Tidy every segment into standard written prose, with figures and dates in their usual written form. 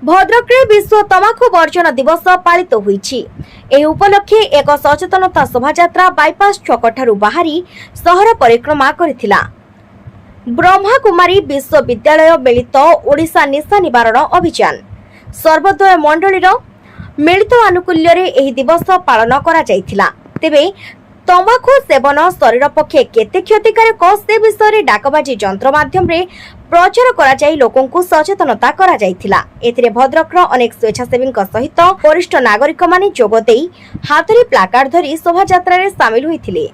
भद्रक रे विश्व तमाखु वर्जन दिवस पालित होईछि। एही उपलक्षे एक सचेतनता शोभायात्रा बाईपास चौकठारु बाहरी सहर परिक्रमा करिथिला। ब्रह्माकुमारी विश्वविद्यालय मिलित ओडिशा निशा निवारण अभियान सर्वोदय मंडलीर मिलित आनुकूल्य रे एही दिवस पालन करा जायथिला। तेबे तंबाकू सेवन शरीर पक्षे केते क्षतिकारक से विषय डाकबाजी जंत्र माध्यम रे प्रचार करा जाई लोकों को सचेतनता करा जायथिला। एथिरे भद्रक अनेक स्वेच्छासेवी सहित वरिष्ठ नागरिक माने जोग देई हाथरी प्लाकार्ड धरी शोभा यात्रा रे शामिल होइथिले।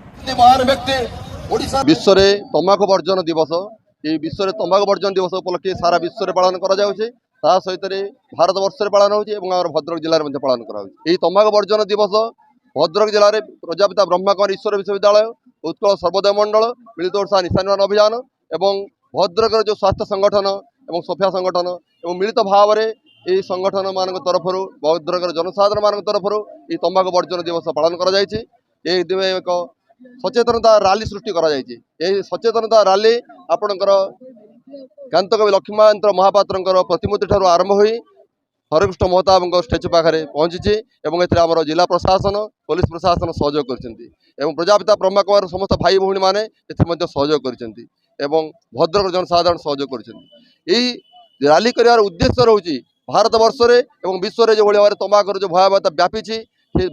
विश्व रे तंबाकू वर्जन दिवस ये विश्व रे तंबाकू वर्जन दिवस उपलक्षे सारा विश्व रे पालन करा जाउछे। ता सहित भारत वर्ष रे पालन होउछे एवं भद्रक जिल्ला रे पालन करा होउछे। एही तंबाकू वर्जन दिवस भद्रक जिले में प्रजापिता ब्रह्माकुमारी ईश्वर विश्वविद्यालय उत्कल सर्वोदय मंडल मिलित ओडिशा निशा निवारण अभियान एवं भद्रक जो स्वास्थ्य संगठन एवं सोफिया संगठन एवं मिलित भाव में यही संगठन मान तरफ भद्रक जनसाधारण मान तरफ ये तंबाकू वर्जन दिवस पालन कर एक सचेतनता रैली सृष्टि कर सचेतनता रैली आपणकर कांतकवि लक्ष्मीकांत महापात्र प्रतिमूर्ति ठार आरंभ हो हरिकृष्ण महताब स्टाच्यू पाखे पहुंची आम जिला प्रशासन पुलिस प्रशासन सहयोग कर प्रजापिता ब्रह्माकुमार समस्त भाई भौणी मैंने सहयोग कर भद्रक जनसाधारण सहयोग कर रैली कर उद्देश्य रोचे भारत वर्ष में विश्व में जो भाव तंबाकू जो भयावहता व्यापी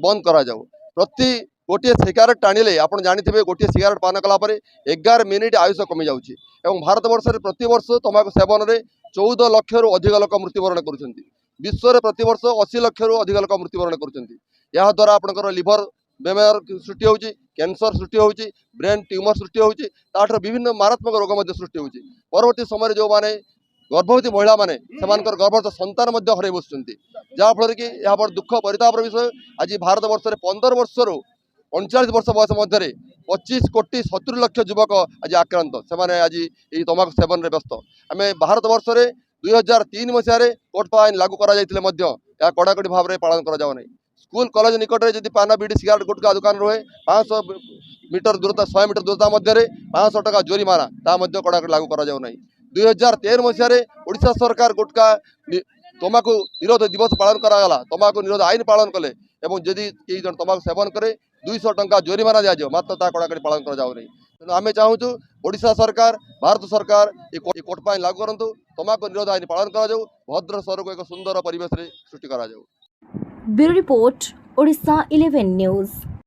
बंद करा जाऊ। प्रति गोटे सिगारेट टाणिले आप जानते गोटे सिगारेट पान कलापर 11 मिनिट आयुष कमी जाऊँगी। भारत वर्ष में प्रति वर्ष तंबाकू सेवन में 14 लाख रु अधिक लोक मृत्युवरण कर विश्व में प्रति वर्ष 80 लाख रु अधिक लोक मृत्युवरण कर आपंकर लिभर बेमार सृष्टि होची कैंसर सृष्टि होची ब्रेन ट्यूमर सृष्टि होची ताठर विभिन्न मारात्मक रोग सृष्टि होची। परवर्ती समय जो माने गर्भवती महिला माने सेमानकर गर्भस्थ संतान हरई बसुंट जहाँफल कि यहाँ दुख परितापर विषय आज भारत वर्ष में 15 वर्ष 39 वर्ष बयस मध्य 25 कोटी 70 लाख युवक आज आक्रांत से आज ये तंबाकू सेवन में व्यस्त। आम भारत वर्ष में 2003 मसीह कोर्ट आईन लागू करा कड़ाकड़ी भाव में पालन करा नहीं। स्कूल कॉलेज निकट में जब पान बीड़ी सिगारेट गुटखा दुकान रहे 500 मीटर दूरता 100 मीटर दूरता मध्य 500 टका जोरिमाना कड़ाकड़ी लागू करा नहीं। 2013 मसीह ओडिशा सरकार गुटखा तंबाकू निरोध दिवस पालन करागला तंबाकू निरोध आईन पालन कले जदि जन तंबाकू सेवन करे 200 टंका जोरिमाना दिया मात्र कड़ाकड़ी पालन करा नहीं। तेणु आम चाहूँ ओडिशा सरकार भारत सरकार ये कोर्ट आईन लागू करूँ तंबाकू निरोध आईन पालन करा भद्रक सहर को एक सुंदर परिवेश सृष्टि करा। Bureau report Odisha 11 news.